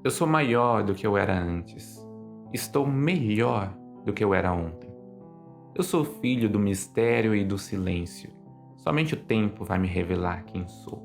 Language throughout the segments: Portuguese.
Eu sou maior do que eu era antes. Estou melhor do que eu era ontem. Eu sou filho do mistério e do silêncio. Somente o tempo vai me revelar quem sou.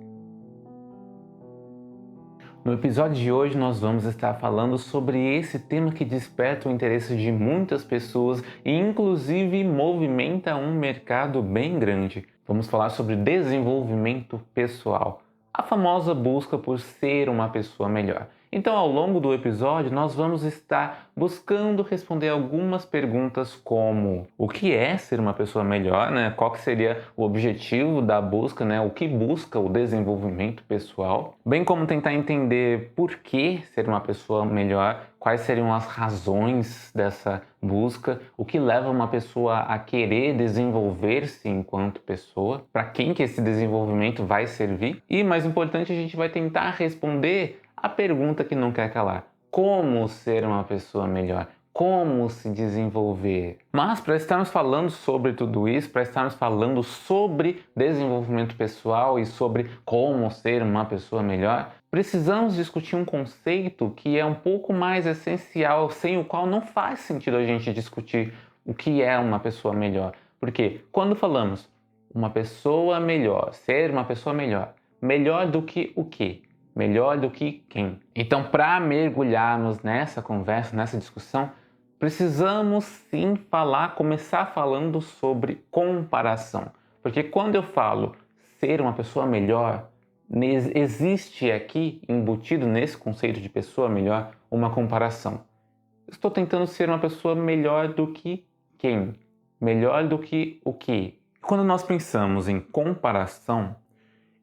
No episódio de hoje nós vamos estar falando sobre esse tema que desperta o interesse de muitas pessoas e inclusive movimenta um mercado bem grande. Vamos falar sobre desenvolvimento pessoal, a famosa busca por ser uma pessoa melhor. Então, ao longo do episódio, nós vamos estar buscando responder algumas perguntas como o que é ser uma pessoa melhor, né? Qual que seria o objetivo da busca, né? O que busca o desenvolvimento pessoal, bem como tentar entender por que ser uma pessoa melhor, quais seriam as razões dessa busca, o que leva uma pessoa a querer desenvolver-se enquanto pessoa, para quem que esse desenvolvimento vai servir e, mais importante, a gente vai tentar responder a pergunta que não quer calar: como ser uma pessoa melhor? Como se desenvolver? Mas para estarmos falando sobre tudo isso, para estarmos falando sobre desenvolvimento pessoal e sobre como ser uma pessoa melhor, precisamos discutir um conceito que é um pouco mais essencial, sem o qual não faz sentido a gente discutir o que é uma pessoa melhor. Porque quando falamos uma pessoa melhor, ser uma pessoa melhor, melhor do que o quê? Melhor do que quem? Então, para mergulharmos nessa conversa, nessa discussão, precisamos sim começar falando sobre comparação. Porque quando eu falo ser uma pessoa melhor, existe aqui, embutido nesse conceito de pessoa melhor, uma comparação. Estou tentando ser uma pessoa melhor do que quem? Melhor do que o quê? Quando nós pensamos em comparação,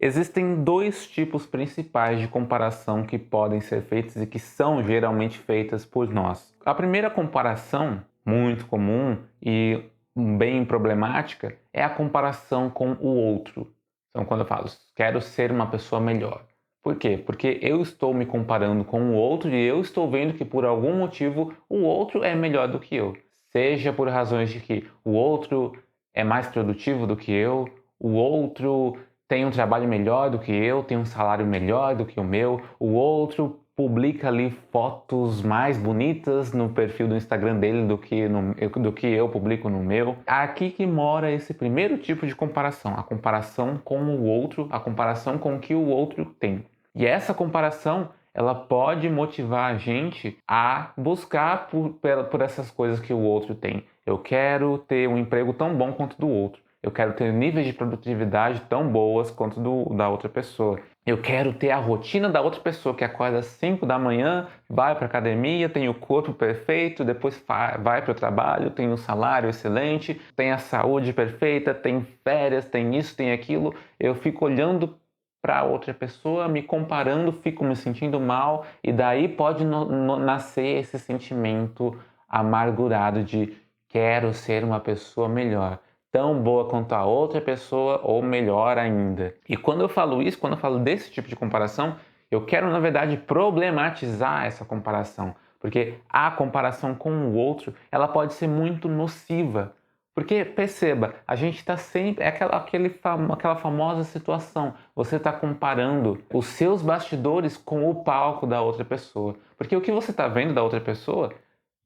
existem dois tipos principais de comparação que podem ser feitas e que são geralmente feitas por nós. A primeira comparação, muito comum e bem problemática, é a comparação com o outro. Então, quando eu falo, quero ser uma pessoa melhor. Por quê? Porque eu estou me comparando com o outro e eu estou vendo que por algum motivo o outro é melhor do que eu. Seja por razões de que o outro é mais produtivo do que eu, o outro tem um trabalho melhor do que eu, tem um salário melhor do que o meu, o outro publica ali fotos mais bonitas no perfil do Instagram dele do que eu publico no meu. Aqui que mora esse primeiro tipo de comparação, a comparação com o outro, a comparação com o que o outro tem. E essa comparação, ela pode motivar a gente a buscar por essas coisas que o outro tem. Eu quero ter um emprego tão bom quanto do outro. Eu quero ter níveis de produtividade tão boas quanto da outra pessoa. Eu quero ter a rotina da outra pessoa, que acorda às 5 da manhã, vai para a academia, tem o corpo perfeito, depois vai para o trabalho, tem um salário excelente, tem a saúde perfeita, tem férias, tem isso, tem aquilo. Eu fico olhando para outra pessoa, me comparando, fico me sentindo mal, e daí pode nascer esse sentimento amargurado de quero ser uma pessoa melhor, tão boa quanto a outra pessoa ou melhor ainda. E quando eu falo isso, quando eu falo desse tipo de comparação, eu quero, na verdade, problematizar essa comparação, porque a comparação com o outro, ela pode ser muito nociva. Porque, perceba, a gente está sempre... É aquela famosa situação. Você está comparando os seus bastidores com o palco da outra pessoa. Porque o que você está vendo da outra pessoa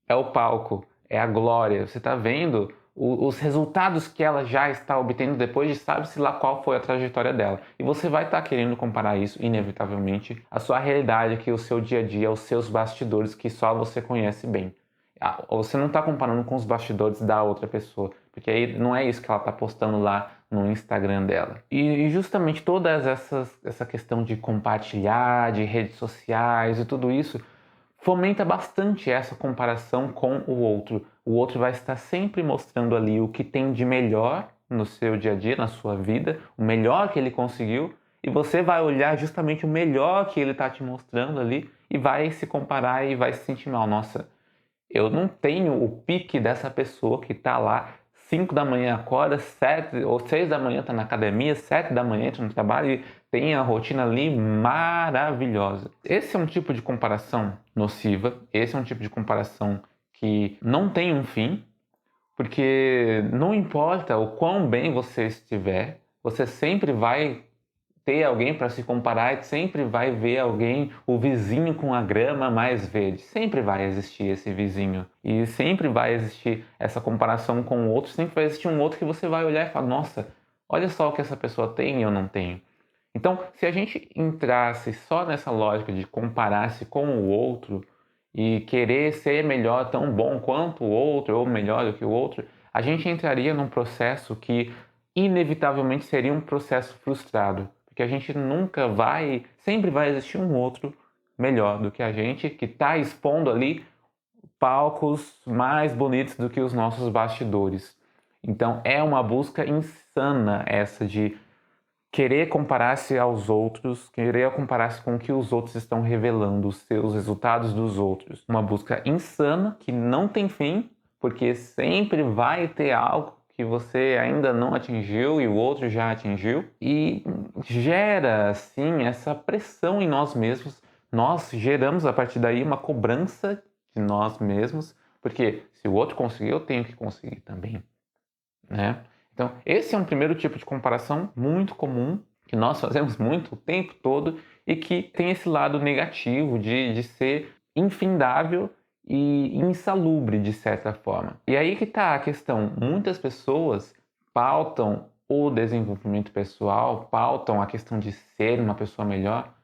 é o palco, é a glória. Você está vendo os resultados que ela já está obtendo depois de sabe-se lá qual foi a trajetória dela. E você vai estar querendo comparar isso, inevitavelmente, à sua realidade, que é o seu dia a dia, aos seus bastidores que só você conhece bem. Você não está comparando com os bastidores da outra pessoa, porque aí não é isso que ela está postando lá no Instagram dela. E justamente essa questão de compartilhar, de redes sociais e tudo isso, fomenta bastante essa comparação com o outro. O outro vai estar sempre mostrando ali o que tem de melhor no seu dia a dia, na sua vida, o melhor que ele conseguiu, e você vai olhar justamente o melhor que ele está te mostrando ali e vai se comparar e vai se sentir mal. Nossa, eu não tenho o pique dessa pessoa que está lá 5 da manhã acorda, 7 ou 6 da manhã está na academia, 7 da manhã entra no trabalho e tem a rotina ali maravilhosa. Esse é um tipo de comparação nociva, esse é um tipo de comparação que não tem um fim, porque não importa o quão bem você estiver, você sempre vai ter alguém para se comparar e sempre vai ver alguém, o vizinho com a grama mais verde. Sempre vai existir esse vizinho. E sempre vai existir essa comparação com o outro. Sempre vai existir um outro que você vai olhar e falar, nossa, olha só o que essa pessoa tem e eu não tenho. Então, se a gente entrasse só nessa lógica de comparar-se com o outro e querer ser melhor, tão bom quanto o outro ou melhor do que o outro, a gente entraria num processo que inevitavelmente seria um processo frustrado, porque a gente nunca vai, sempre vai existir um outro melhor do que a gente, que está expondo ali palcos mais bonitos do que os nossos bastidores. Então é uma busca insana essa de querer comparar-se aos outros, querer comparar-se com o que os outros estão revelando, os seus resultados dos outros. Uma busca insana que não tem fim, porque sempre vai ter algo que você ainda não atingiu e o outro já atingiu, e gera, assim, essa pressão em nós mesmos. Nós geramos, a partir daí, uma cobrança de nós mesmos, porque se o outro conseguiu, eu tenho que conseguir também, né? Então, esse é um primeiro tipo de comparação muito comum, que nós fazemos muito o tempo todo e que tem esse lado negativo de ser infindável e insalubre, de certa forma. E aí que está a questão. Muitas pessoas pautam o desenvolvimento pessoal, pautam a questão de ser uma pessoa melhor,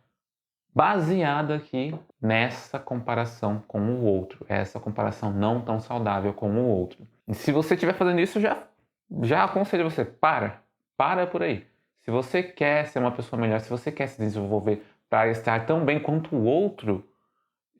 baseado aqui nessa comparação com o outro, essa comparação não tão saudável com o outro. E se você estiver fazendo isso, já aconselho você, para por aí. Se você quer ser uma pessoa melhor, se você quer se desenvolver para estar tão bem quanto o outro,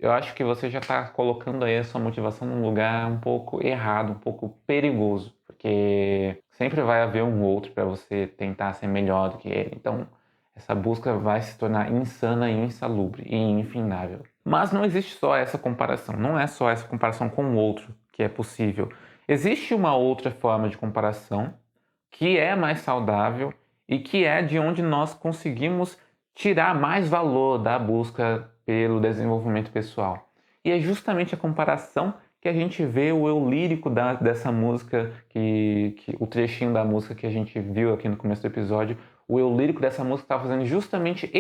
eu acho que você já está colocando aí a sua motivação num lugar um pouco errado, um pouco perigoso, porque sempre vai haver um outro para você tentar ser melhor do que ele. Então, essa busca vai se tornar insana e insalubre e infindável. Mas não existe só essa comparação, não é só essa comparação com o outro que é possível. Existe uma outra forma de comparação que é mais saudável e que é de onde nós conseguimos tirar mais valor da busca pelo desenvolvimento pessoal. E é justamente a comparação que a gente vê o eu lírico dessa música, o trechinho da música que a gente viu aqui no começo do episódio, o eu lírico dessa música está fazendo justamente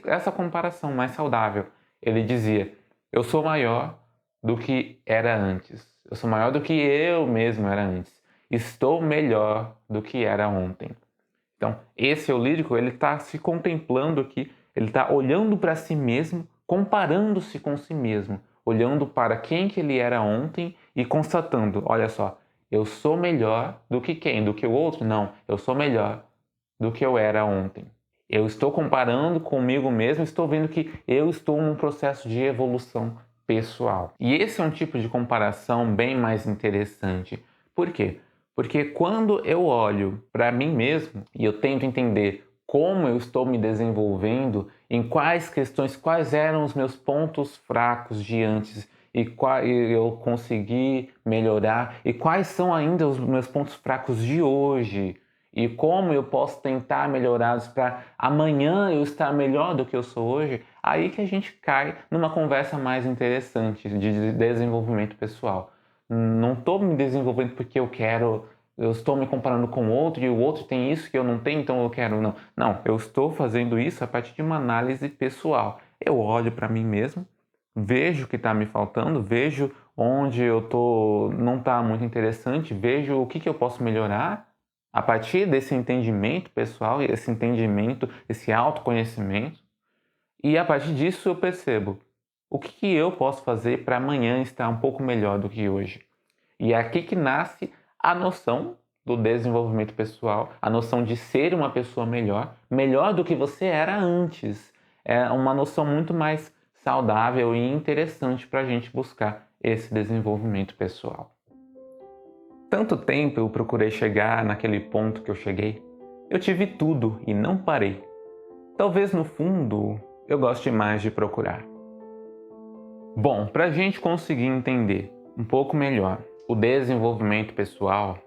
essa comparação mais saudável. Ele dizia, eu sou maior do que era antes. Eu sou maior do que eu mesmo era antes. Estou melhor do que era ontem. Então, esse eu lírico, ele está se contemplando aqui, ele está olhando para si mesmo, comparando-se com si mesmo, olhando para quem que ele era ontem e constatando, olha só, eu sou melhor do que quem? Do que o outro? Não, eu sou melhor do que eu era ontem. Eu estou comparando comigo mesmo, estou vendo que eu estou num processo de evolução pessoal. E esse é um tipo de comparação bem mais interessante. Por quê? Porque quando eu olho para mim mesmo e eu tento entender como eu estou me desenvolvendo, em quais questões, quais eram os meus pontos fracos de antes e qual eu consegui melhorar e quais são ainda os meus pontos fracos de hoje e como eu posso tentar melhorá-los para amanhã eu estar melhor do que eu sou hoje, aí que a gente cai numa conversa mais interessante de desenvolvimento pessoal. Não estou me desenvolvendo porque eu estou me comparando com o outro e o outro tem isso que eu não tenho, então eu quero. Não, não, eu estou fazendo isso a partir de uma análise pessoal. Eu olho para mim mesmo, vejo o que está me faltando, vejo onde eu tô, não está muito interessante, vejo o que eu posso melhorar a partir desse entendimento pessoal, esse entendimento, esse autoconhecimento. E a partir disso eu percebo o que eu posso fazer para amanhã estar um pouco melhor do que hoje. E é aqui que nasce a noção do desenvolvimento pessoal, a noção de ser uma pessoa melhor, melhor do que você era antes. É uma noção muito mais saudável e interessante para a gente buscar esse desenvolvimento pessoal. Tanto tempo eu procurei chegar naquele ponto que eu cheguei. Eu tive tudo e não parei. Talvez no fundo eu goste mais de procurar. Bom, para a gente conseguir entender um pouco melhor o desenvolvimento pessoal,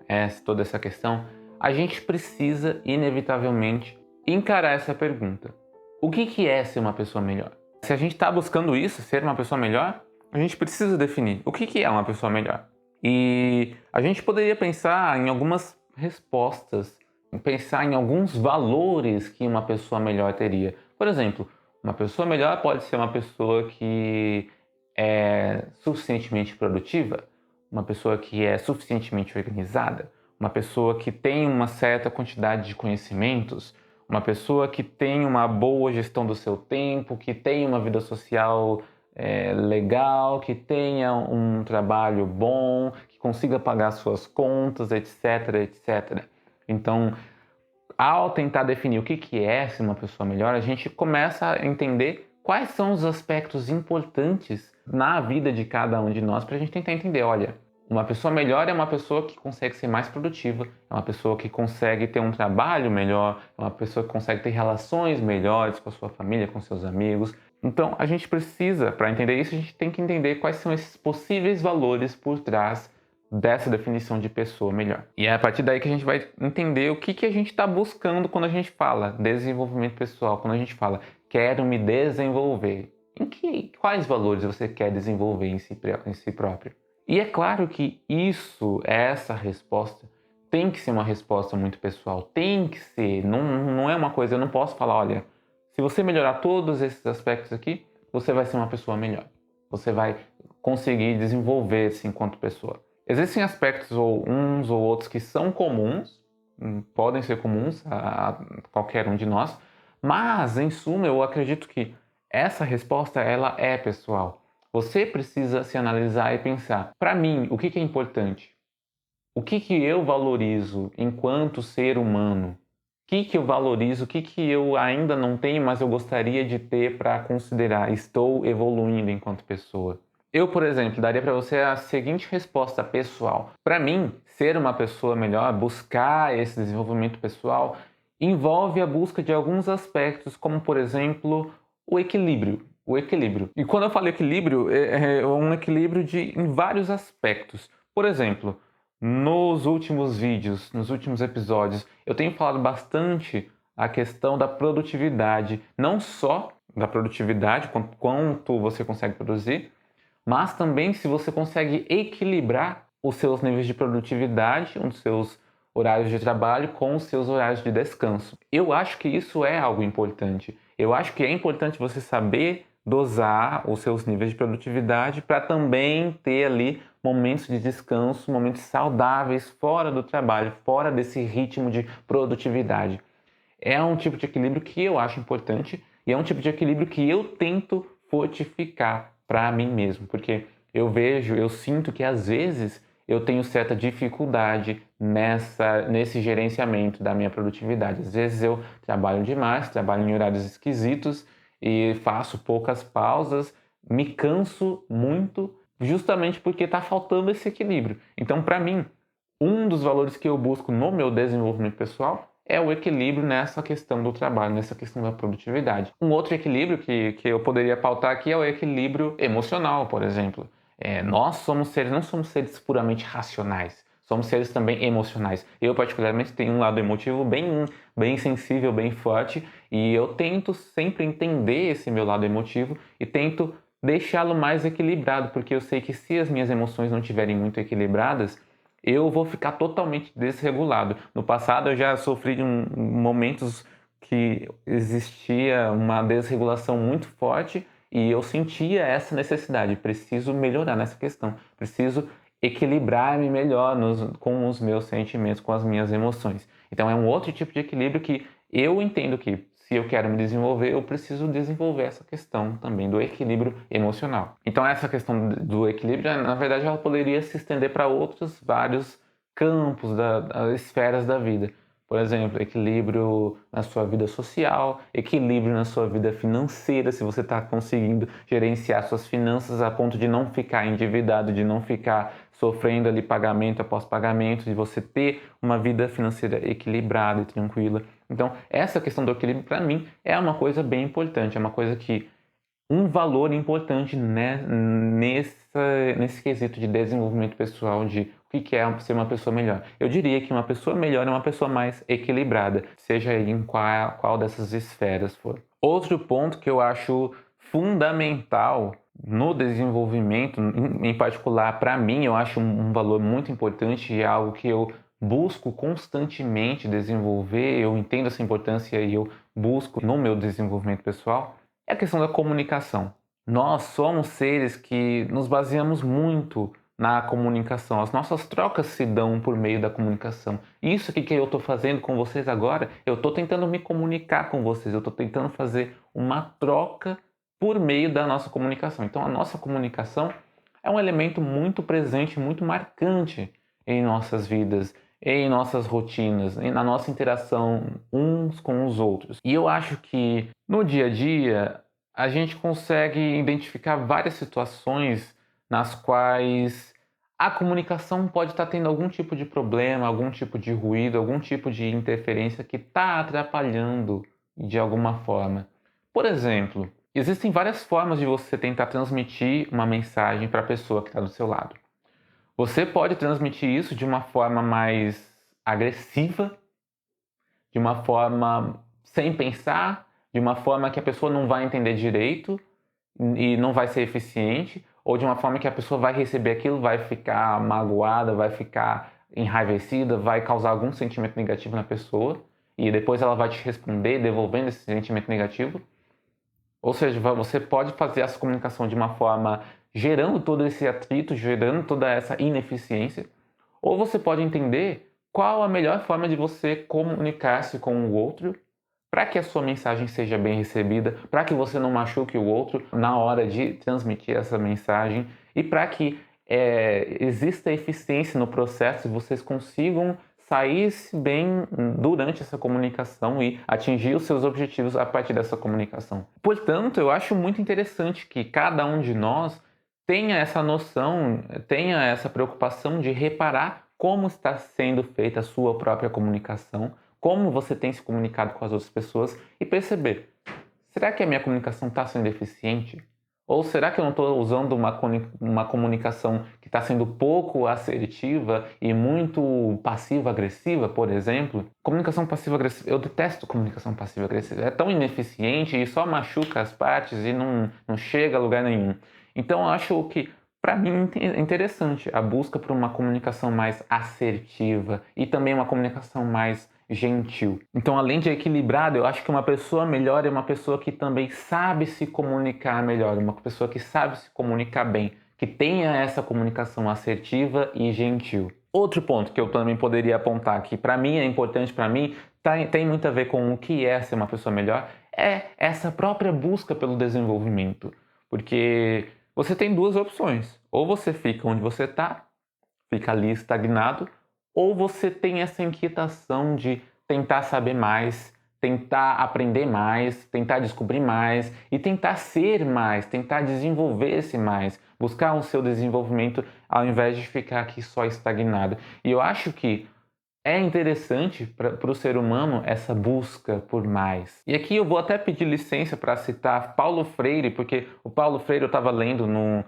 toda essa questão, a gente precisa inevitavelmente encarar essa pergunta. O que é ser uma pessoa melhor? Se a gente está buscando isso, ser uma pessoa melhor, a gente precisa definir o que é uma pessoa melhor. E a gente poderia pensar em algumas respostas pensar em alguns valores que uma pessoa melhor teria. Por exemplo, uma pessoa melhor pode ser uma pessoa que é suficientemente produtiva, uma pessoa que é suficientemente organizada, uma pessoa que tem uma certa quantidade de conhecimentos, uma pessoa que tem uma boa gestão do seu tempo, que tem uma vida social legal, que tenha um trabalho bom, que consiga pagar suas contas, etc, etc. Então, ao tentar definir o que é ser uma pessoa melhor, a gente começa a entender quais são os aspectos importantes na vida de cada um de nós para a gente tentar entender, olha, uma pessoa melhor é uma pessoa que consegue ser mais produtiva, é uma pessoa que consegue ter um trabalho melhor, é uma pessoa que consegue ter relações melhores com a sua família, com seus amigos. Então, a gente precisa, para entender isso, a gente tem que entender quais são esses possíveis valores por trás dessa definição de pessoa melhor. E é a partir daí que a gente vai entender o que a gente está buscando quando a gente fala desenvolvimento pessoal, quando a gente fala quero me desenvolver. Quais valores você quer desenvolver em si próprio? E é claro que essa resposta, tem que ser uma resposta muito pessoal, tem que ser, não é uma coisa, eu não posso falar, olha, se você melhorar todos esses aspectos aqui, você vai ser uma pessoa melhor. Você vai conseguir desenvolver-se enquanto pessoa. Existem aspectos ou uns ou outros que são comuns, podem ser comuns a qualquer um de nós, mas em suma eu acredito que essa resposta ela é pessoal. Você precisa se analisar e pensar, para mim, o que é importante? O que eu valorizo enquanto ser humano? O que eu valorizo? O que eu ainda não tenho, mas eu gostaria de ter para considerar? Estou evoluindo enquanto pessoa. Eu, por exemplo, daria para você a seguinte resposta pessoal. Para mim, ser uma pessoa melhor, buscar esse desenvolvimento pessoal, envolve a busca de alguns aspectos, como, por exemplo, o equilíbrio. O equilíbrio. E quando eu falo equilíbrio, é um equilíbrio em vários aspectos. Por exemplo, nos últimos vídeos, nos últimos episódios, eu tenho falado bastante a questão da produtividade, não só da produtividade, quanto você consegue produzir, mas também se você consegue equilibrar os seus níveis de produtividade, os seus horários de trabalho com os seus horários de descanso. Eu acho que isso é algo importante. Eu acho que é importante você saber dosar os seus níveis de produtividade para também ter ali momentos de descanso, momentos saudáveis fora do trabalho, fora desse ritmo de produtividade. É um tipo de equilíbrio que eu acho importante e é um tipo de equilíbrio que eu tento fortificar para mim mesmo, porque eu sinto que às vezes eu tenho certa dificuldade nesse gerenciamento da minha produtividade. Às vezes eu trabalho demais, trabalho em horários esquisitos e faço poucas pausas, me canso muito, justamente porque está faltando esse equilíbrio. Então, para mim, um dos valores que eu busco no meu desenvolvimento pessoal é o equilíbrio nessa questão do trabalho, nessa questão da produtividade. Um outro equilíbrio que eu poderia pautar aqui é o equilíbrio emocional, por exemplo. Nós somos seres, não somos seres puramente racionais, somos seres também emocionais. Eu, particularmente, tenho um lado emotivo bem sensível, bem forte, e eu tento sempre entender esse meu lado emotivo e tento deixá-lo mais equilibrado, porque eu sei que se as minhas emoções não estiverem muito equilibradas, eu vou ficar totalmente desregulado. No passado eu já sofri de momentos que existia uma desregulação muito forte e eu sentia essa necessidade, preciso melhorar nessa questão, preciso equilibrar-me melhor com os meus sentimentos, com as minhas emoções. Então é um outro tipo de equilíbrio que eu entendo que se eu quero me desenvolver, eu preciso desenvolver essa questão também do equilíbrio emocional. Então essa questão do equilíbrio, na verdade, ela poderia se estender para outros vários campos, das esferas da vida. Por exemplo, equilíbrio na sua vida social, equilíbrio na sua vida financeira, se você está conseguindo gerenciar suas finanças a ponto de não ficar endividado, de não ficar sofrendo ali pagamento após pagamento, de você ter uma vida financeira equilibrada e tranquila. Então, essa questão do equilíbrio, para mim, é uma coisa bem importante, é uma coisa que um valor importante, né, nesse quesito de desenvolvimento pessoal, de o que é ser uma pessoa melhor. Eu diria que uma pessoa melhor é uma pessoa mais equilibrada, seja em qual dessas esferas for. Outro ponto que eu acho fundamental no desenvolvimento, em particular para mim, eu acho um valor muito importante e é algo que eu busco constantemente desenvolver, eu entendo essa importância e eu busco no meu desenvolvimento pessoal, é a questão da comunicação. Nós somos seres que nos baseamos muito na comunicação. As nossas trocas se dão por meio da comunicação. Isso aqui que eu estou fazendo com vocês agora, eu estou tentando me comunicar com vocês, eu estou tentando fazer uma troca por meio da nossa comunicação. Então, a nossa comunicação é um elemento muito presente, muito marcante em nossas vidas, em nossas rotinas, na nossa interação uns com os outros. E eu acho que no dia a dia a gente consegue identificar várias situações nas quais a comunicação pode estar tendo algum tipo de problema, algum tipo de ruído, algum tipo de interferência que está atrapalhando de alguma forma. Por exemplo, existem várias formas de você tentar transmitir uma mensagem para a pessoa que está do seu lado. Você pode transmitir isso de uma forma mais agressiva, de uma forma sem pensar, de uma forma que a pessoa não vai entender direito e não vai ser eficiente, ou de uma forma que a pessoa vai receber aquilo, vai ficar magoada, vai ficar enraivecida, vai causar algum sentimento negativo na pessoa e depois ela vai te responder devolvendo esse sentimento negativo. Ou seja, você pode fazer essa comunicação de uma forma gerando todo esse atrito, gerando toda essa ineficiência, ou você pode entender qual a melhor forma de você comunicar-se com o outro para que a sua mensagem seja bem recebida, para que você não machuque o outro na hora de transmitir essa mensagem e para que exista eficiência no processo e vocês consigam sair bem durante essa comunicação e atingir os seus objetivos a partir dessa comunicação. Portanto, eu acho muito interessante que cada um de nós tenha essa noção, tenha essa preocupação de reparar como está sendo feita a sua própria comunicação, como você tem se comunicado com as outras pessoas e perceber, será que a minha comunicação está sendo eficiente? Ou será que eu não estou usando uma comunicação que está sendo pouco assertiva e muito passiva-agressiva, por exemplo? Comunicação passiva-agressiva, eu detesto comunicação passiva-agressiva. É tão ineficiente e só machuca as partes e não chega a lugar nenhum. Então eu acho que, para mim, é interessante a busca por uma comunicação mais assertiva e também uma comunicação mais gentil. Então, além de equilibrado, eu acho que uma pessoa melhor é uma pessoa que também sabe se comunicar melhor, uma pessoa que sabe se comunicar bem, que tenha essa comunicação assertiva e gentil. Outro ponto que eu também poderia apontar, que para mim é importante, para mim tem muito a ver com o que é ser uma pessoa melhor, é essa própria busca pelo desenvolvimento. Porque você tem duas opções, ou você fica onde você está, fica ali estagnado, ou você tem essa inquietação de tentar saber mais, tentar aprender mais, tentar descobrir mais e tentar ser mais, tentar desenvolver-se mais, buscar o seu desenvolvimento ao invés de ficar aqui só estagnado. E eu acho que é interessante para o ser humano essa busca por mais. E aqui eu vou até pedir licença para citar Paulo Freire, porque o Paulo Freire eu estava lendo no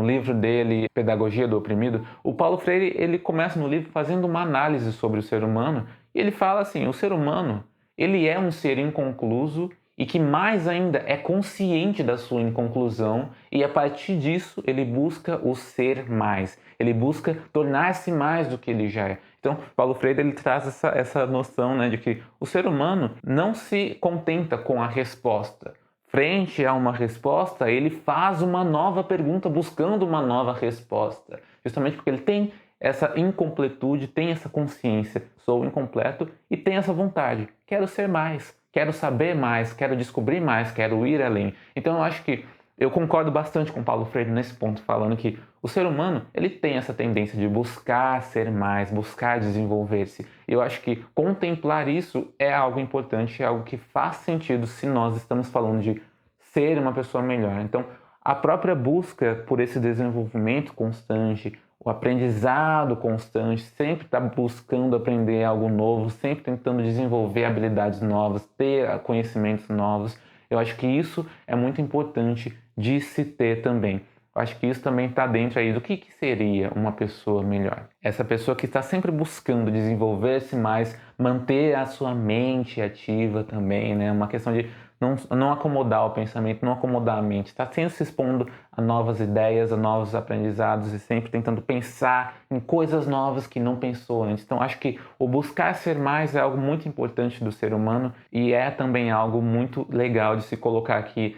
livro dele, Pedagogia do Oprimido. O Paulo Freire ele começa no livro fazendo uma análise sobre o ser humano e ele fala assim, o ser humano ele é um ser inconcluso e que mais ainda é consciente da sua inconclusão e a partir disso ele busca o ser mais, ele busca tornar-se mais do que ele já é. Então, Paulo Freire ele traz essa noção, né, de que o ser humano não se contenta com a resposta. Frente a uma resposta, ele faz uma nova pergunta buscando uma nova resposta. Justamente porque ele tem essa incompletude, tem essa consciência, sou incompleto e tem essa vontade. Quero ser mais, quero saber mais, quero descobrir mais, quero ir além. Então eu acho que eu concordo bastante com Paulo Freire nesse ponto, falando que o ser humano ele tem essa tendência de buscar ser mais, buscar desenvolver-se. Eu acho que contemplar isso é algo importante, é algo que faz sentido se nós estamos falando de ser uma pessoa melhor. Então, a própria busca por esse desenvolvimento constante, o aprendizado constante, sempre estar buscando aprender algo novo, sempre tentando desenvolver habilidades novas, ter conhecimentos novos. Eu acho que isso é muito importante de se ter também. Eu acho que isso também está dentro aí do que seria uma pessoa melhor. Essa pessoa que está sempre buscando desenvolver-se mais, manter a sua mente ativa também, né? Uma questão de não acomodar o pensamento, não acomodar a mente, está sempre se expondo a novas ideias, a novos aprendizados e sempre tentando pensar em coisas novas que não pensou antes. Então acho que o buscar ser mais é algo muito importante do ser humano e é também algo muito legal de se colocar aqui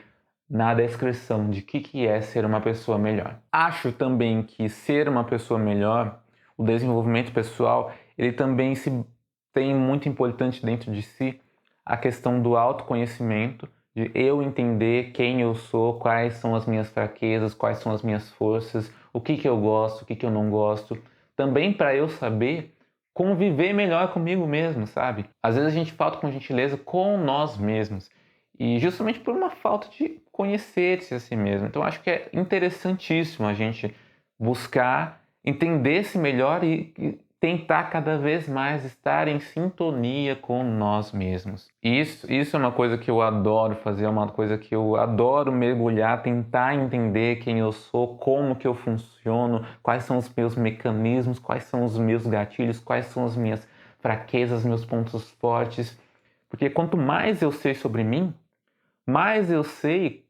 na descrição de que é ser uma pessoa melhor. Acho também que ser uma pessoa melhor, o desenvolvimento pessoal, ele também se tem muito importante dentro de si a questão do autoconhecimento, de eu entender quem eu sou, quais são as minhas fraquezas, quais são as minhas forças, o que eu gosto, o que eu não gosto. Também para eu saber conviver melhor comigo mesmo, sabe? Às vezes a gente falta com gentileza com nós mesmos. E justamente por uma falta de conhecer-se a si mesmo. Então acho que é interessantíssimo a gente buscar entender-se melhor e tentar cada vez mais estar em sintonia com nós mesmos. Isso é uma coisa que eu adoro fazer, é uma coisa que eu adoro mergulhar, tentar entender quem eu sou, como que eu funciono, quais são os meus mecanismos, quais são os meus gatilhos, quais são as minhas fraquezas, meus pontos fortes. Porque quanto mais eu sei sobre mim, mais eu sei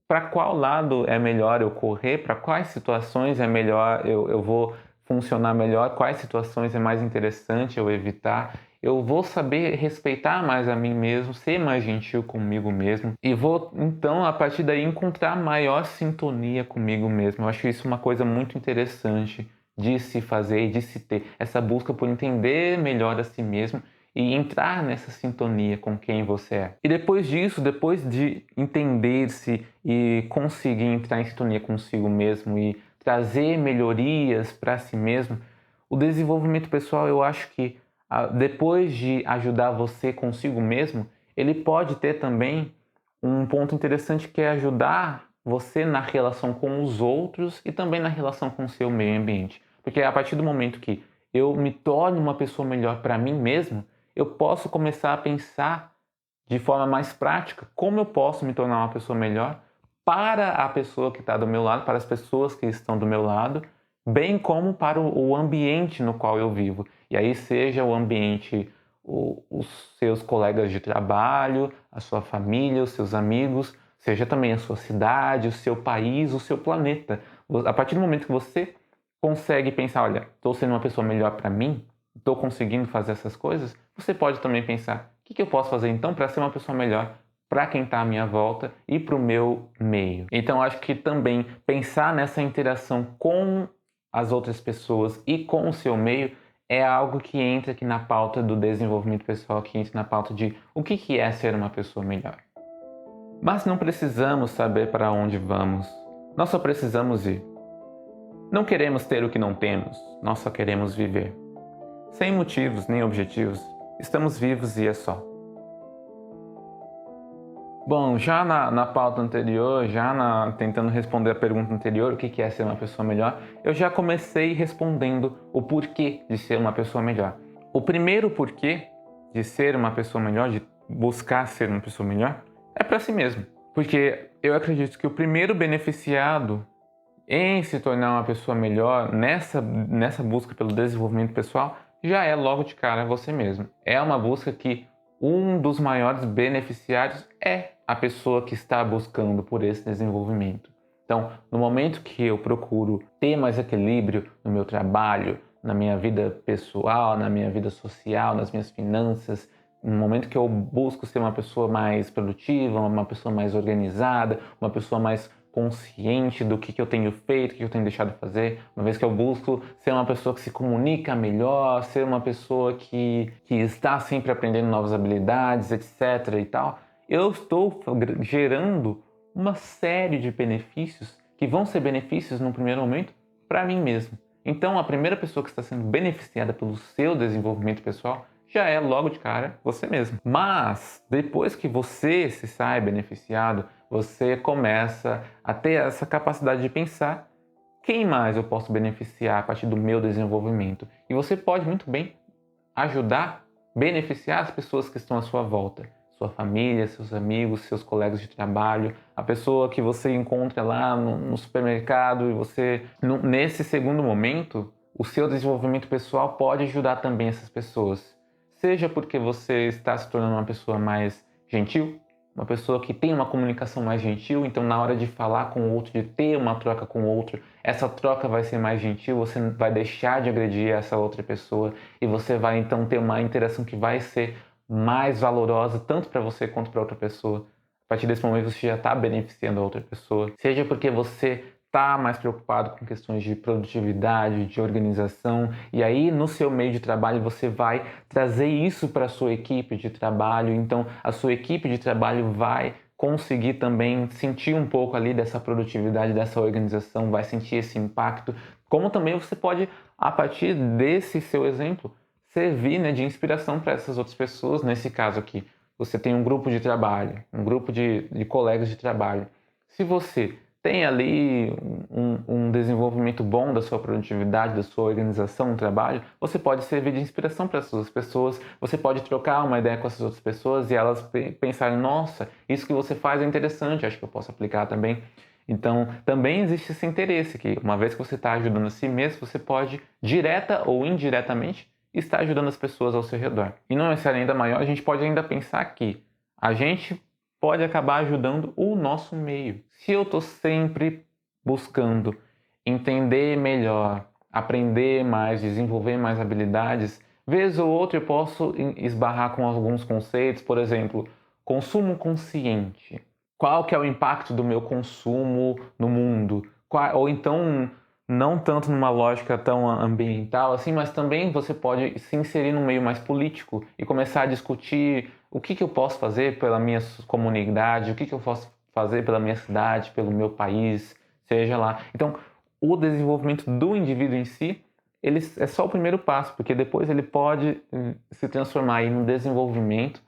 para qual lado é melhor eu correr, para quais situações é melhor eu vou funcionar melhor, quais situações é mais interessante eu evitar. Eu vou saber respeitar mais a mim mesmo, ser mais gentil comigo mesmo e vou então a partir daí encontrar maior sintonia comigo mesmo. Eu acho isso uma coisa muito interessante de se fazer e de se ter, essa busca por entender melhor a si mesmo e entrar nessa sintonia com quem você é. E depois disso, depois de entender-se e conseguir entrar em sintonia consigo mesmo e trazer melhorias para si mesmo, o desenvolvimento pessoal, eu acho que depois de ajudar você consigo mesmo, ele pode ter também um ponto interessante que é ajudar você na relação com os outros e também na relação com o seu meio ambiente. Porque a partir do momento que eu me torno uma pessoa melhor para mim mesmo, eu posso começar a pensar de forma mais prática como eu posso me tornar uma pessoa melhor para a pessoa que está do meu lado, para as pessoas que estão do meu lado, bem como para o ambiente no qual eu vivo. E aí seja o ambiente, os seus colegas de trabalho, a sua família, os seus amigos, seja também a sua cidade, o seu país, o seu planeta. A partir do momento que você consegue pensar, olha, estou sendo uma pessoa melhor para mim, estou conseguindo fazer essas coisas, você pode também pensar, o que eu posso fazer então para ser uma pessoa melhor para quem está à minha volta e para o meu meio. Então acho que também pensar nessa interação com as outras pessoas e com o seu meio é algo que entra aqui na pauta do desenvolvimento pessoal, que entra na pauta de o que é ser uma pessoa melhor. Mas não precisamos saber para onde vamos, nós só precisamos ir. Não queremos ter o que não temos, nós só queremos viver. Sem motivos nem objetivos, estamos vivos e é só. Bom, já na pauta anterior, tentando responder a pergunta anterior, o que é ser uma pessoa melhor, eu já comecei respondendo o porquê de ser uma pessoa melhor. O primeiro porquê de ser uma pessoa melhor, de buscar ser uma pessoa melhor, é para si mesmo. Porque eu acredito que o primeiro beneficiado em se tornar uma pessoa melhor nessa busca pelo desenvolvimento pessoal já é logo de cara você mesmo. É uma busca que um dos maiores beneficiários é a pessoa que está buscando por esse desenvolvimento. Então, no momento que eu procuro ter mais equilíbrio no meu trabalho, na minha vida pessoal, na minha vida social, nas minhas finanças, no momento que eu busco ser uma pessoa mais produtiva, uma pessoa mais organizada, uma pessoa mais consciente do que eu tenho feito, o que eu tenho deixado de fazer, uma vez que eu busco ser uma pessoa que se comunica melhor, ser uma pessoa que está sempre aprendendo novas habilidades, etc. e tal, eu estou gerando uma série de benefícios que vão ser benefícios no primeiro momento para mim mesmo. Então, a primeira pessoa que está sendo beneficiada pelo seu desenvolvimento pessoal já é logo de cara você mesmo. Mas depois que você se sai beneficiado, você começa a ter essa capacidade de pensar quem mais eu posso beneficiar a partir do meu desenvolvimento. E você pode muito bem ajudar, beneficiar as pessoas que estão à sua volta. Sua família, seus amigos, seus colegas de trabalho, a pessoa que você encontra lá no supermercado e você, nesse segundo momento, o seu desenvolvimento pessoal pode ajudar também essas pessoas. Seja porque você está se tornando uma pessoa mais gentil, uma pessoa que tem uma comunicação mais gentil, então na hora de falar com o outro, de ter uma troca com o outro, essa troca vai ser mais gentil, você vai deixar de agredir essa outra pessoa e você vai então ter uma interação que vai ser mais valorosa tanto para você quanto para outra pessoa. A partir desse momento você já está beneficiando a outra pessoa, seja porque você está mais preocupado com questões de produtividade, de organização, e aí no seu meio de trabalho você vai trazer isso para a sua equipe de trabalho, então a sua equipe de trabalho vai conseguir também sentir um pouco ali dessa produtividade, dessa organização, vai sentir esse impacto, como também você pode, a partir desse seu exemplo, servir, né, de inspiração para essas outras pessoas. Nesse caso aqui, você tem um grupo de trabalho, um grupo de colegas de trabalho. Se você tem ali um desenvolvimento bom da sua produtividade, da sua organização no trabalho, você pode servir de inspiração para essas outras pessoas, você pode trocar uma ideia com essas outras pessoas e elas pensarem, nossa, isso que você faz é interessante, acho que eu posso aplicar também. Então, também existe esse interesse que, uma vez que você está ajudando a si mesmo, você pode, direta ou indiretamente, estar ajudando as pessoas ao seu redor. E não é ser ainda maior, a gente pode ainda pensar que a gente pode acabar ajudando o nosso meio. Se eu estou sempre buscando entender melhor, aprender mais, desenvolver mais habilidades, vez ou outra eu posso esbarrar com alguns conceitos, por exemplo, consumo consciente. Qual que é o impacto do meu consumo no mundo? Ou então, não tanto numa lógica tão ambiental assim, mas também você pode se inserir no meio mais político e começar a discutir o que eu posso fazer pela minha comunidade, o que eu posso fazer pela minha cidade, pelo meu país, seja lá. Então, o desenvolvimento do indivíduo em si, ele é só o primeiro passo, porque depois ele pode se transformar aí no desenvolvimento,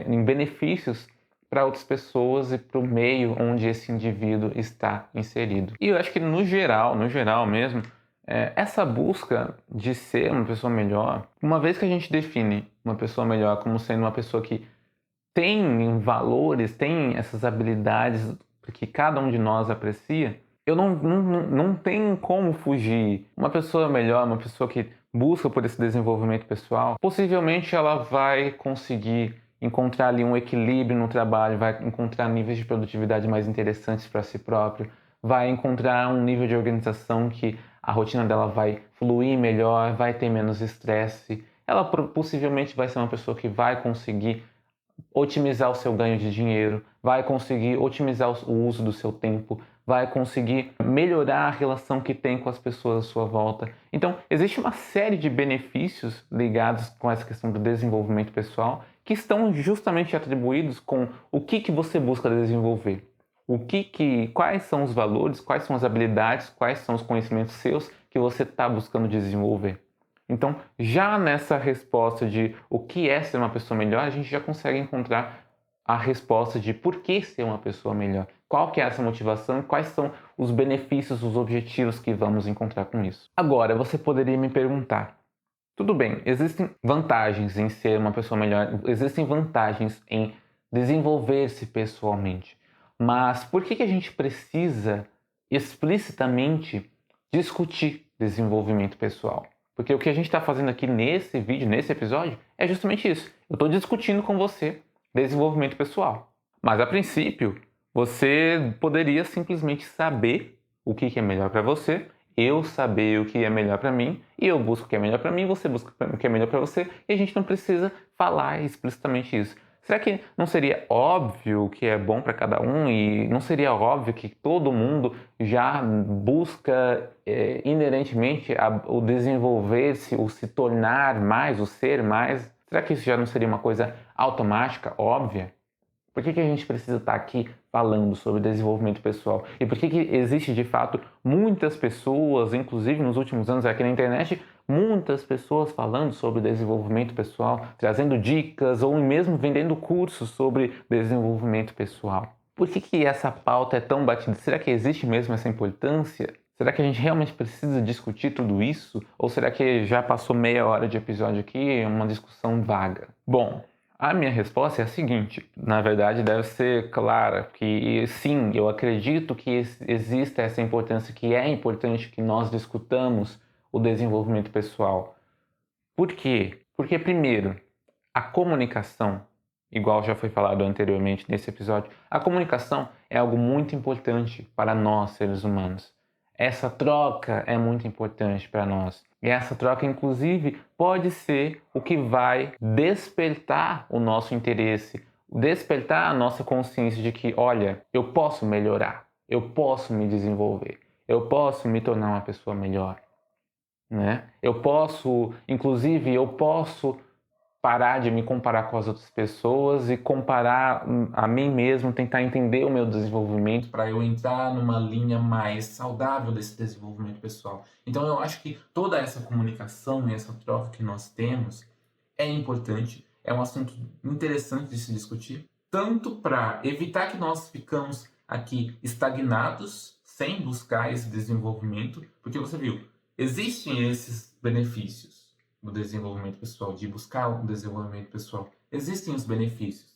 em benefícios para outras pessoas e para o meio onde esse indivíduo está inserido. E eu acho que no geral mesmo, essa busca de ser uma pessoa melhor, uma vez que a gente define uma pessoa melhor como sendo uma pessoa que tem valores, tem essas habilidades que cada um de nós aprecia, eu não tenho como fugir. Uma pessoa melhor, uma pessoa que busca por esse desenvolvimento pessoal, possivelmente ela vai conseguir encontrar ali um equilíbrio no trabalho, vai encontrar níveis de produtividade mais interessantes para si próprio, vai encontrar um nível de organização que a rotina dela vai fluir melhor, vai ter menos estresse. Ela possivelmente vai ser uma pessoa que vai conseguir otimizar o seu ganho de dinheiro, vai conseguir otimizar o uso do seu tempo, vai conseguir melhorar a relação que tem com as pessoas à sua volta. Então, existe uma série de benefícios ligados com essa questão do desenvolvimento pessoal que estão justamente atribuídos com o que você busca desenvolver. Quais são os valores, quais são as habilidades, quais são os conhecimentos seus que você está buscando desenvolver. Então, já nessa resposta de o que é ser uma pessoa melhor, a gente já consegue encontrar a resposta de por que ser uma pessoa melhor. Qual que é essa motivação e quais são os benefícios, os objetivos que vamos encontrar com isso. Agora, você poderia me perguntar, tudo bem, existem vantagens em ser uma pessoa melhor, existem vantagens em desenvolver-se pessoalmente, mas por que a gente precisa explicitamente discutir desenvolvimento pessoal? Porque o que a gente está fazendo aqui nesse vídeo, nesse episódio, é justamente isso. Eu estou discutindo com você desenvolvimento pessoal. Mas a princípio, você poderia simplesmente saber o que é melhor para você, eu saber o que é melhor para mim, e eu busco o que é melhor para mim, você busca o que é melhor para você, e a gente não precisa falar explicitamente isso. Será que não seria óbvio o que é bom para cada um e não seria óbvio que todo mundo já busca inerentemente o desenvolver-se, o se tornar mais, o ser mais? Será que isso já não seria uma coisa automática, óbvia? Por que a gente precisa estar aqui falando sobre desenvolvimento pessoal? E por que existe, de fato, muitas pessoas, inclusive nos últimos anos aqui na internet, muitas pessoas falando sobre desenvolvimento pessoal, trazendo dicas ou mesmo vendendo cursos sobre desenvolvimento pessoal? Por que essa pauta é tão batida? Será que existe mesmo essa importância? Será que a gente realmente precisa discutir tudo isso? Ou será que já passou meia hora de episódio aqui, é uma discussão vaga? Bom, a minha resposta é a seguinte, na verdade deve ser clara, que sim, eu acredito que exista essa importância, que é importante que nós discutamos o desenvolvimento pessoal. Por quê? Porque, primeiro, a comunicação igual já foi falado anteriormente nesse episódio, a comunicação é algo muito importante para nós, seres humanos. Essa troca é muito importante para nós. E essa troca, inclusive, pode ser o que vai despertar o nosso interesse, despertar a nossa consciência de que, olha, eu posso melhorar, eu posso me desenvolver, eu posso me tornar uma pessoa melhor, né? Eu posso parar de me comparar com as outras pessoas e comparar a mim mesmo, tentar entender o meu desenvolvimento para eu entrar numa linha mais saudável desse desenvolvimento pessoal. Então eu acho que toda essa comunicação e essa troca que nós temos é importante, é um assunto interessante de se discutir, tanto para evitar que nós ficamos aqui estagnados sem buscar esse desenvolvimento, porque você viu, existem esses benefícios do desenvolvimento pessoal, de buscar o desenvolvimento pessoal. Existem os benefícios.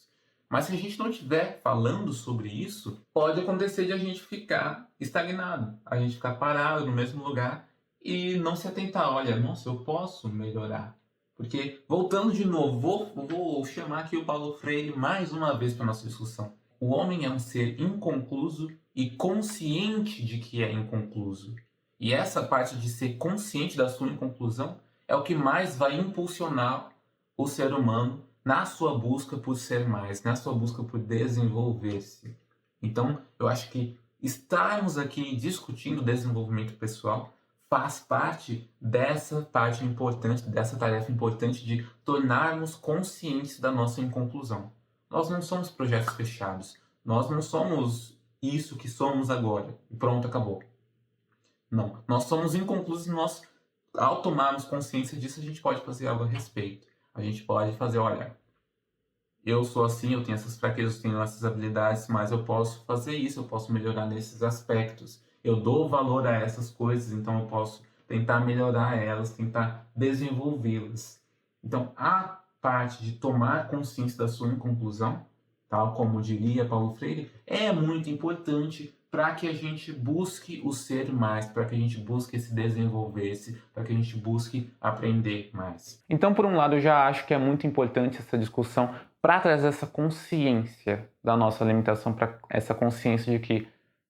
Mas se a gente não estiver falando sobre isso, pode acontecer de a gente ficar estagnado, a gente ficar parado no mesmo lugar e não se atentar. Olha, nossa, eu posso melhorar. Porque, voltando de novo, vou chamar aqui o Paulo Freire mais uma vez para a nossa discussão. O homem é um ser inconcluso e consciente de que é inconcluso. E essa parte de ser consciente da sua inconclusão é o que mais vai impulsionar o ser humano na sua busca por ser mais, na sua busca por desenvolver-se. Então, eu acho que estarmos aqui discutindo desenvolvimento pessoal faz parte dessa parte importante, dessa tarefa importante de tornarmos conscientes da nossa inconclusão. Nós não somos projetos fechados. Nós não somos isso que somos agora. E pronto, acabou. Não. Nós somos inconclusos e nós, ao tomarmos consciência disso, a gente pode fazer algo a respeito. A gente pode fazer, olha, eu sou assim, eu tenho essas fraquezas, eu tenho essas habilidades, mas eu posso fazer isso, eu posso melhorar nesses aspectos. Eu dou valor a essas coisas, então eu posso tentar melhorar elas, tentar desenvolvê-las. Então, a parte de tomar consciência da sua inconclusão, tal como diria Paulo Freire, é muito importante para que a gente busque o ser mais, para que a gente busque se desenvolver-se, para que a gente busque aprender mais. Então, por um lado, eu já acho que é muito importante essa discussão para trazer essa consciência da nossa limitação, para essa consciência de que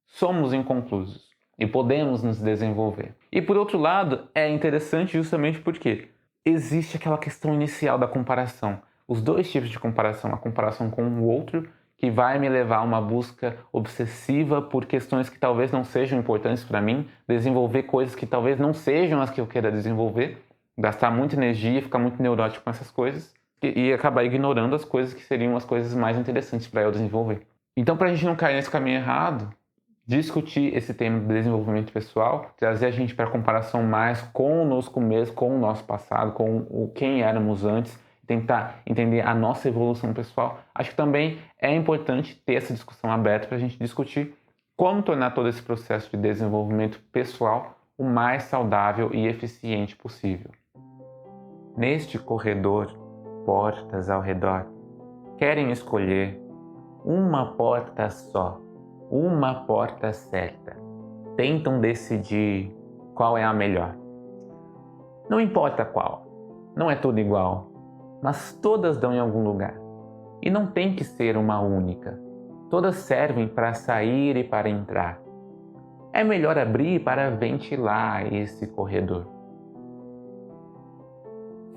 somos inconclusos e podemos nos desenvolver. E por outro lado, é interessante justamente porque existe aquela questão inicial da comparação. Os dois tipos de comparação, a comparação com o outro, que vai me levar a uma busca obsessiva por questões que talvez não sejam importantes para mim, desenvolver coisas que talvez não sejam as que eu queira desenvolver, gastar muita energia, ficar muito neurótico com essas coisas e acabar ignorando as coisas que seriam as coisas mais interessantes para eu desenvolver. Então, para a gente não cair nesse caminho errado, discutir esse tema do desenvolvimento pessoal, trazer a gente para a comparação mais conosco mesmo, com o nosso passado, com o quem éramos antes, tentar entender a nossa evolução pessoal. Acho que também é importante ter essa discussão aberta para a gente discutir como tornar todo esse processo de desenvolvimento pessoal o mais saudável e eficiente possível. Neste corredor, portas ao redor querem escolher uma porta só, uma porta certa. Tentam decidir qual é a melhor. Não importa qual, não é tudo igual, mas todas dão em algum lugar. E não tem que ser uma única. Todas servem para sair e para entrar. É melhor abrir para ventilar esse corredor.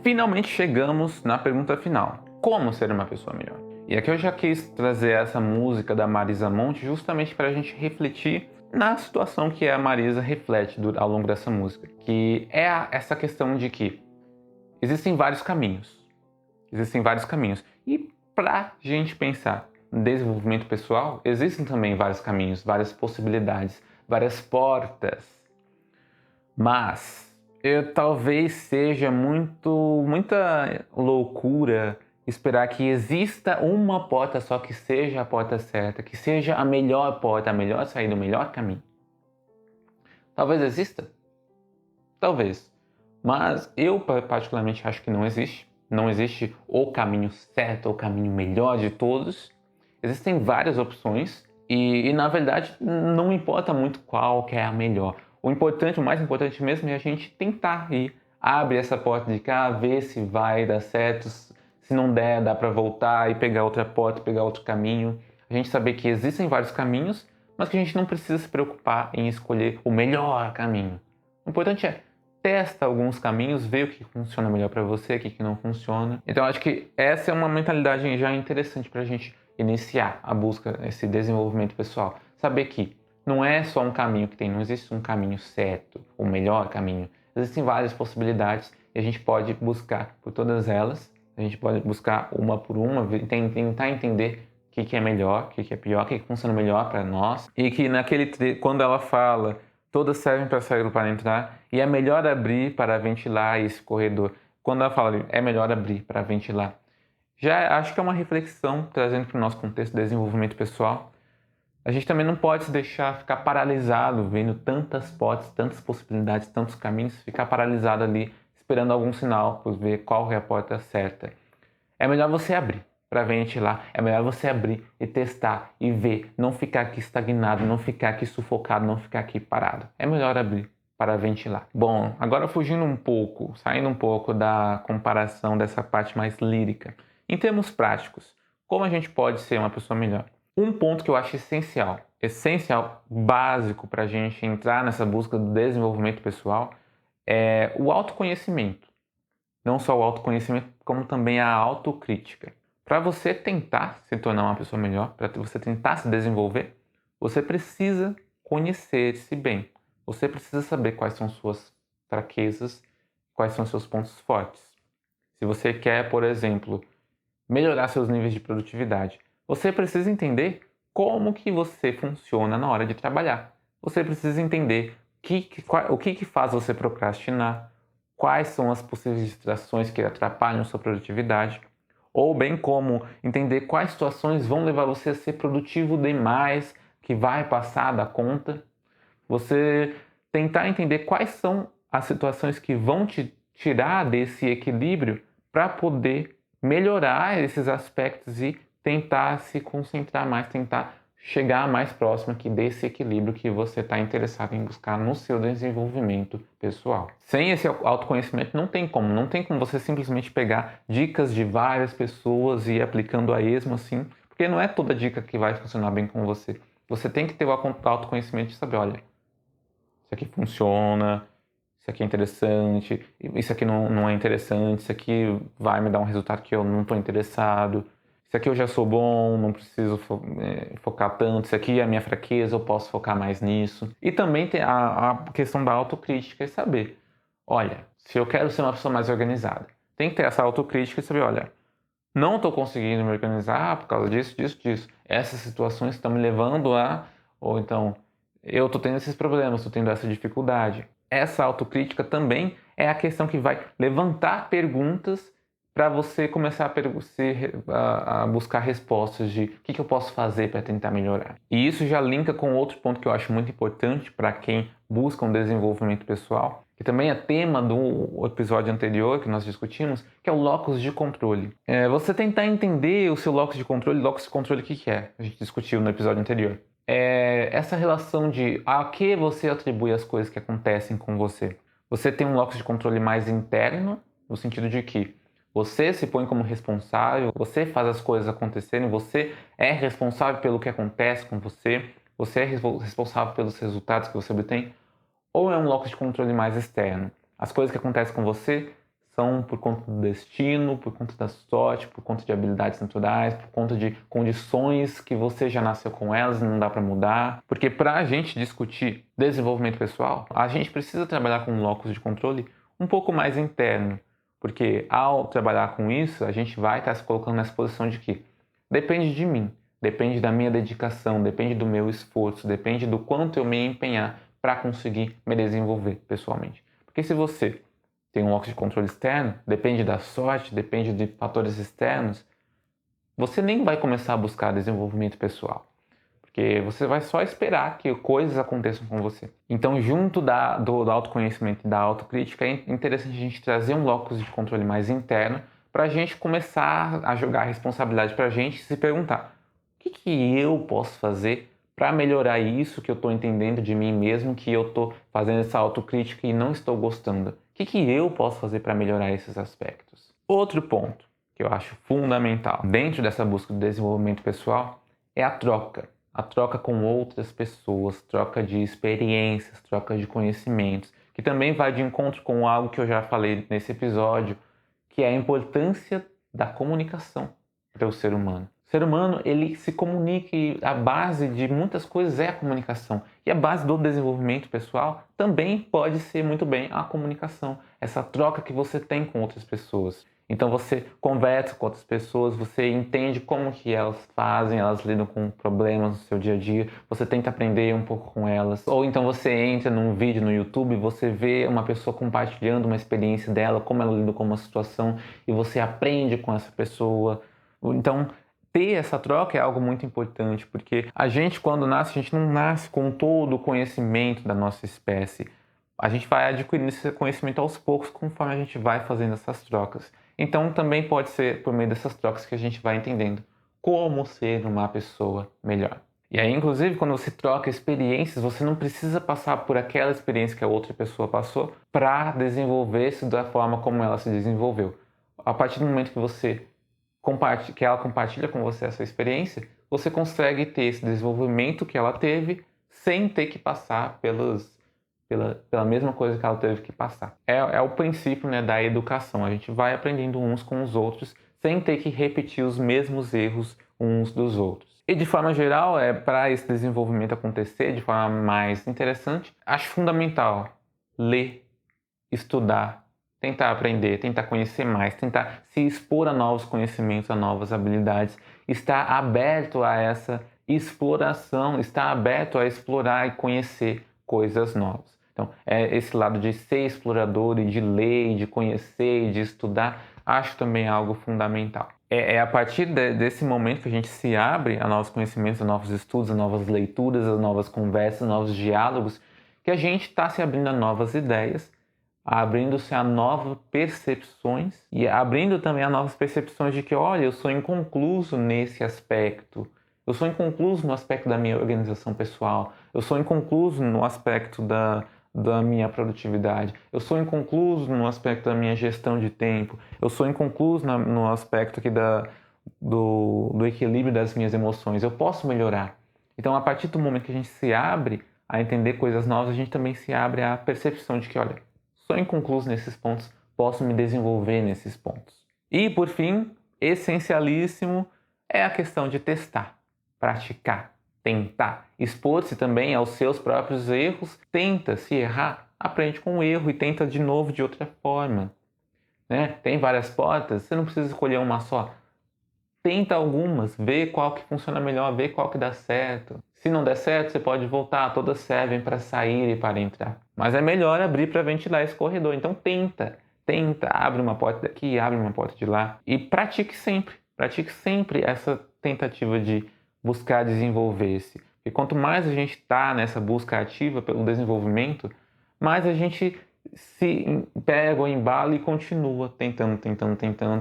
Finalmente chegamos na pergunta final. Como ser uma pessoa melhor? E aqui eu já quis trazer essa música da Marisa Monte justamente para a gente refletir na situação que a Marisa reflete ao longo dessa música. Que é essa questão de que existem vários caminhos. Existem vários caminhos. E para a gente pensar no desenvolvimento pessoal, existem também vários caminhos, várias possibilidades, várias portas. Mas talvez seja muita loucura esperar que exista uma porta só que seja a porta certa, que seja a melhor porta, a melhor saída, o melhor caminho. Talvez exista? Talvez. Mas eu particularmente acho que não existe. Não existe o caminho certo, o caminho melhor de todos. Existem várias opções e na verdade não importa muito qual que é a melhor. O mais importante mesmo é a gente tentar ir. Abre essa porta de cá, ver se vai dar certo, Se não der, dá para voltar e pegar outra porta, pegar outro caminho. A gente saber que existem vários caminhos, mas que a gente não precisa se preocupar em escolher o melhor caminho. O importante é testa alguns caminhos, vê o que funciona melhor para você, o que não funciona. Então acho que essa é uma mentalidade já interessante para a gente iniciar a busca, esse desenvolvimento pessoal. Saber que não é só um caminho que tem, não existe um caminho certo, o melhor caminho. Existem várias possibilidades e a gente pode buscar por todas elas. A gente pode buscar uma por uma, tentar entender o que é melhor, o que é pior, o que funciona melhor para nós. E que quando ela fala, todas servem para sair ou para entrar, e é melhor abrir para ventilar esse corredor. Quando ela fala, é melhor abrir para ventilar. Já acho que é uma reflexão, trazendo para o nosso contexto de desenvolvimento pessoal. A gente também não pode se deixar ficar paralisado, vendo tantas portas, tantas possibilidades, tantos caminhos, ficar paralisado ali, esperando algum sinal para ver qual é a porta certa. É melhor você abrir para ventilar, é melhor você abrir e testar e ver, não ficar aqui estagnado, não ficar aqui sufocado, não ficar aqui parado. É melhor abrir para ventilar. Bom, agora fugindo um pouco, saindo um pouco da comparação dessa parte mais lírica. Em termos práticos, como a gente pode ser uma pessoa melhor? Um ponto que eu acho essencial, básico para a gente entrar nessa busca do desenvolvimento pessoal é o autoconhecimento. Não só o autoconhecimento, como também a autocrítica. Para você tentar se tornar uma pessoa melhor, para você tentar se desenvolver, você precisa conhecer-se bem. Você precisa saber quais são suas fraquezas, quais são seus pontos fortes. Se você quer, por exemplo, melhorar seus níveis de produtividade, você precisa entender como que você funciona na hora de trabalhar. Você precisa entender o que faz você procrastinar, quais são as possíveis distrações que atrapalham sua produtividade, ou bem como entender quais situações vão levar você a ser produtivo demais, que vai passar da conta. Você tentar entender quais são as situações que vão te tirar desse equilíbrio para poder melhorar esses aspectos e tentar se concentrar mais, tentar chegar mais próximo aqui desse equilíbrio que você está interessado em buscar no seu desenvolvimento pessoal. Sem esse autoconhecimento não tem como você simplesmente pegar dicas de várias pessoas e ir aplicando a esmo assim, porque não é toda dica que vai funcionar bem com você. Você tem que ter o autoconhecimento de saber, olha, isso aqui funciona, isso aqui é interessante, isso aqui não é interessante, isso aqui vai me dar um resultado que eu não estou interessado, isso aqui eu já sou bom, não preciso focar tanto, isso aqui é a minha fraqueza, eu posso focar mais nisso. E também tem a questão da autocrítica e saber, olha, se eu quero ser uma pessoa mais organizada, tem que ter essa autocrítica e saber, olha, não estou conseguindo me organizar por causa disso. Essas situações estão me levando a... Ou então, eu estou tendo esses problemas, estou tendo essa dificuldade. Essa autocrítica também é a questão que vai levantar perguntas para você começar a buscar respostas de o que eu posso fazer para tentar melhorar. E isso já linka com outro ponto que eu acho muito importante para quem busca um desenvolvimento pessoal, que também é tema do episódio anterior que nós discutimos, que é o locus de controle. Você tentar entender o seu locus de controle o que é? A gente discutiu no episódio anterior. Essa relação de a que você atribui as coisas que acontecem com você. Você tem um locus de controle mais interno, no sentido de que você se põe como responsável, você faz as coisas acontecerem, você é responsável pelo que acontece com você é responsável pelos resultados que você obtém, ou é um locus de controle mais externo? As coisas que acontecem com você são por conta do destino, por conta da sorte, por conta de habilidades naturais, por conta de condições que você já nasceu com elas e não dá para mudar. Porque para a gente discutir desenvolvimento pessoal, a gente precisa trabalhar com um locus de controle um pouco mais interno. Porque ao trabalhar com isso, a gente vai estar se colocando nessa posição de que depende de mim, depende da minha dedicação, depende do meu esforço, depende do quanto eu me empenhar para conseguir me desenvolver pessoalmente. Porque se você tem um locus de controle externo, depende da sorte, depende de fatores externos, você nem vai começar a buscar desenvolvimento pessoal. Porque você vai só esperar que coisas aconteçam com você. Então, junto do autoconhecimento e da autocrítica, é interessante a gente trazer um locus de controle mais interno para a gente começar a jogar a responsabilidade para a gente e se perguntar: o que eu posso fazer para melhorar isso que eu estou entendendo de mim mesmo, que eu estou fazendo essa autocrítica e não estou gostando? O que eu posso fazer para melhorar esses aspectos? Outro ponto que eu acho fundamental dentro dessa busca do desenvolvimento pessoal é a troca. A troca com outras pessoas, troca de experiências, troca de conhecimentos, que também vai de encontro com algo que eu já falei nesse episódio, que é a importância da comunicação para o ser humano. O ser humano, ele se comunica e a base de muitas coisas é a comunicação. E a base do desenvolvimento pessoal também pode ser muito bem a comunicação, essa troca que você tem com outras pessoas. Então você conversa com outras pessoas, você entende como que elas fazem, elas lidam com problemas no seu dia a dia, você tenta aprender um pouco com elas. Ou então você entra num vídeo no YouTube, você vê uma pessoa compartilhando uma experiência dela, como ela lida com uma situação, e você aprende com essa pessoa. Então, ter essa troca é algo muito importante, porque a gente, quando nasce, a gente não nasce com todo o conhecimento da nossa espécie. A gente vai adquirindo esse conhecimento aos poucos, conforme a gente vai fazendo essas trocas. Então, também pode ser por meio dessas trocas que a gente vai entendendo como ser uma pessoa melhor. E aí, inclusive, quando você troca experiências, você não precisa passar por aquela experiência que a outra pessoa passou para desenvolver-se da forma como ela se desenvolveu. A partir do momento que ela compartilha com você essa experiência, você consegue ter esse desenvolvimento que ela teve sem ter que passar pela mesma coisa que ela teve que passar. É o princípio, né, da educação. A gente vai aprendendo uns com os outros sem ter que repetir os mesmos erros uns dos outros. E de forma geral, para esse desenvolvimento acontecer de forma mais interessante, acho fundamental ler, estudar, tentar aprender, tentar conhecer mais, tentar se expor a novos conhecimentos, a novas habilidades, estar aberto a essa exploração, estar aberto a explorar e conhecer coisas novas. Então, esse lado de ser explorador e de ler, de conhecer e de estudar, acho também algo fundamental. É a partir desse momento que a gente se abre a novos conhecimentos, a novos estudos, a novas leituras, a novas conversas, a novos diálogos, que a gente está se abrindo a novas ideias, abrindo-se a novas percepções e abrindo também a novas percepções de que, olha, eu sou inconcluso nesse aspecto, eu sou inconcluso no aspecto da minha organização pessoal, eu sou inconcluso no aspecto da minha produtividade, eu sou inconcluso no aspecto da minha gestão de tempo, eu sou inconcluso no aspecto aqui do equilíbrio das minhas emoções, eu posso melhorar. Então, a partir do momento que a gente se abre a entender coisas novas, a gente também se abre à percepção de que, olha, sou inconcluso nesses pontos, posso me desenvolver nesses pontos. E, por fim, essencialíssimo é a questão de testar, praticar, tentar, expor-se também aos seus próprios erros, tenta, se errar, aprende com o erro e tenta de novo de outra forma. Né? Tem várias portas, você não precisa escolher uma só. Tenta algumas, vê qual que funciona melhor, vê qual que dá certo. Se não der certo, você pode voltar, todas servem para sair e para entrar. Mas é melhor abrir para ventilar esse corredor. Então tenta, abre uma porta daqui, abre uma porta de lá e pratique sempre essa tentativa de buscar desenvolver-se. E quanto mais a gente está nessa busca ativa pelo desenvolvimento, mais a gente se pega ou embala e continua tentando,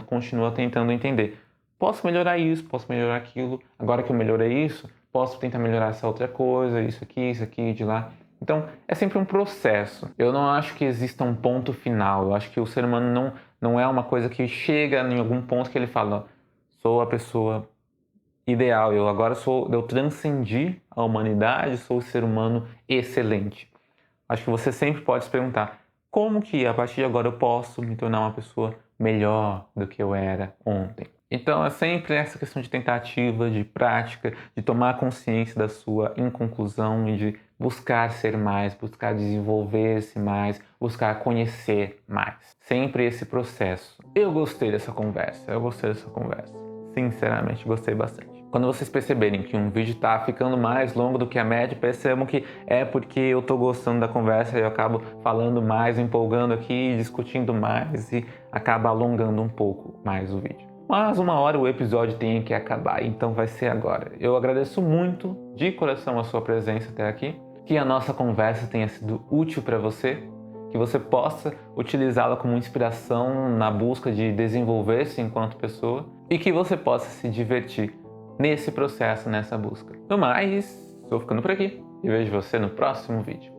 continua tentando entender. Posso melhorar isso, posso melhorar aquilo. Agora que eu melhorei isso, posso tentar melhorar essa outra coisa, isso aqui, de lá. Então, é sempre um processo. Eu não acho que exista um ponto final. Eu acho que o ser humano não é uma coisa que chega em algum ponto que ele fala, sou a pessoa ideal, eu transcendi a humanidade, sou o ser humano excelente. Acho que você sempre pode se perguntar, como que a partir de agora eu posso me tornar uma pessoa melhor do que eu era ontem? Então é sempre essa questão de tentativa, de prática, de tomar consciência da sua inconclusão e de buscar ser mais, buscar desenvolver-se mais, buscar conhecer mais. Sempre esse processo. Eu gostei dessa conversa. Sinceramente, gostei bastante. Quando vocês perceberem que um vídeo está ficando mais longo do que a média, percebam que é porque eu estou gostando da conversa e eu acabo falando mais, empolgando aqui, discutindo mais e acaba alongando um pouco mais o vídeo. Mas uma hora o episódio tem que acabar, então vai ser agora. Eu agradeço muito, de coração, a sua presença até aqui, que a nossa conversa tenha sido útil para você, que você possa utilizá-la como inspiração na busca de desenvolver-se enquanto pessoa e que você possa se divertir nesse processo, nessa busca. No mais, estou ficando por aqui e vejo você no próximo vídeo.